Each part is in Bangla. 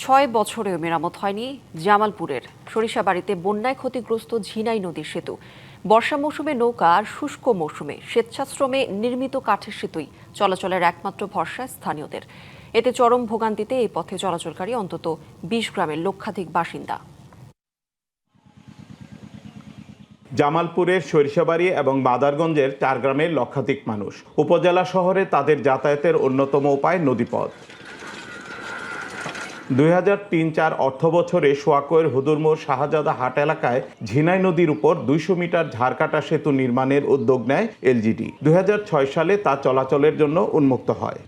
6 বছরেও মেরামত হয়নি জামালপুরের সরিষাবাড়িতে বন্যায় ক্ষতিগ্রস্ত ঝিনাই নদীর সেতু। বর্ষা মৌসুমে নৌকা আর শুষ্ক মৌসুমে স্বেচ্ছাশ্রমে নির্মিত কাঠের সেতুই চলাচলের একমাত্র ভরসা স্থানীয়দের। এতে চরম ভোগান্তিতে এই পথে চলাচলকারী অন্তত 20 গ্রামের লক্ষাধিক বাসিন্দা। জামালপুরের সরিষাবাড়ি এবং মাদারগঞ্জের 4 গ্রামের লক্ষাধিক মানুষ। উপজেলা শহরে তাদের যাতায়াতের অন্যতম উপায় নদীপথ। 2003-04 অর্থবছরে সোয়াকৈর হুদুরমোড় শাহজাদা হাট এলাকায় ঝিনাই নদীর উপর 200 মিটার ঝাড়কাটা সেতু নির্মাণের উদ্যোগ নেয় এলজিডি। 2006 সালে তা চলাচলের জন্য উন্মুক্ত হয়,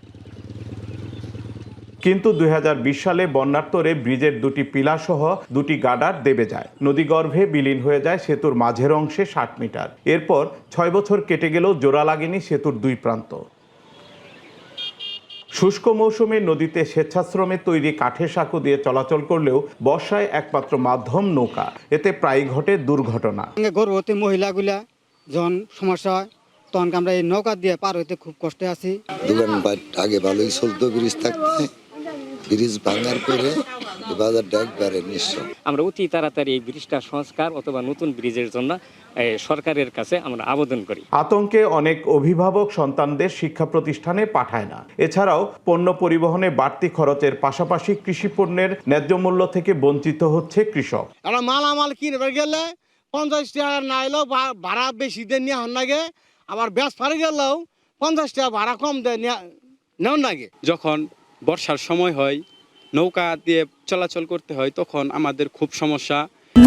কিন্তু 2020 সালে বন্যার তোড়ে ব্রিজের 2টি পিলার সহ 2টি গার্ডার দেবে যায়। নদীগর্ভে বিলীন হয়ে যায় সেতুর মাঝের অংশে 60 মিটার। এরপর 6 বছর কেটে গেলেও জোড়া লাগেনি সেতুর 2 প্রান্ত। শুষ্ক মৌসুমে নদীতে স্বেচ্ছাশ্রমে তৈরি কাঠের সাঁকো দিয়ে চলাচল করলেও বর্ষায় একমাত্র মাধ্যম নৌকা। এতে প্রায় ঘটে দুর্ঘটনা। গর্ভবতী মহিলাগুলা যখন সমস্যা হয় তখন আমরা এই নৌকা দিয়ে পার হইতে খুব কষ্টে আছি। দোকানপাট আগে ভালোই চলতো, ব্রিজ থাকতে ব্রিজ ভাঙার পরে বাজারটা একবারে নিঃস্ব। আমরা অতি তাড়াতাড়ি এই ব্রিজটা সংস্কার অথবা নতুন ব্রিজের জন্য সরকারের কাছে আমরা আবেদন করি। আতঙ্কে অনেক অভিভাবক সন্তানদের শিক্ষা প্রতিষ্ঠানে পাঠায় না। এছাড়াও পণ্য পরিবহনে বাড়তি খরচের পাশাপাশি কৃষি পণ্যের ন্যায্য মূল্য থেকে বঞ্চিত হচ্ছে কৃষক। আমরা মালামাল কিনবে গেলে 50 টাকা না এলেও ভাড়া বেশি দিয়ে নেওয়া লাগে, আবার ব্যাস ফারে গেলেও 50 টাকা ভাড়া কম দিয়ে নেওয়ার লাগে। যখন বর্ষার সময় হয়, নৌকা দিয়ে চলাচল করতে হয়, তখন আমাদের খুব সমস্যা।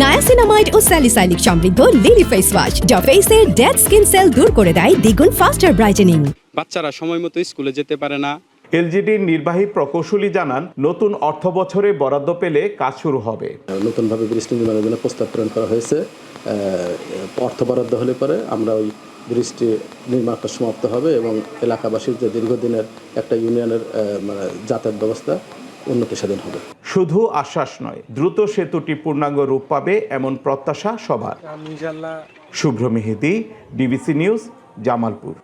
নায়াসিনামাইড ও স্যালিসাইলিক সমৃদ্ধ লিলি ফেস ওয়াশ যা ফেসের ডেড স্কিন সেল দূর করে দেয় দ্বিগুণ ফাস্টার ব্রাইটেনিং। বাচ্চারা সময় মতো স্কুলে যেতে পারে না। এলজিডির নির্বাহী প্রকৌশলী জানান, নতুন অর্থ বছরে বরাদ্দ পেলে কাজ শুরু হবে। নতুনভাবে ব্রিজটি নির্মাণের জন্য প্রস্তাব প্রেরণ করা হয়েছে। অর্থ বরাদ্দ হলে পরে আমরা ওই ব্রিজটি নির্মাণটা সমাপ্ত হবে এবং এলাকাবাসীর যে দীর্ঘদিনের একটা ইউনিয়নের যাতায়াত ব্যবস্থা উন্নতি সাধন হবে। শুধু আশ্বাস নয়, দ্রুত সেতুটি পূর্ণাঙ্গ রূপ পাবে এমন প্রত্যাশা সবার। শুভ্র মেহেদী, ডিবিসি নিউজ, জামালপুর।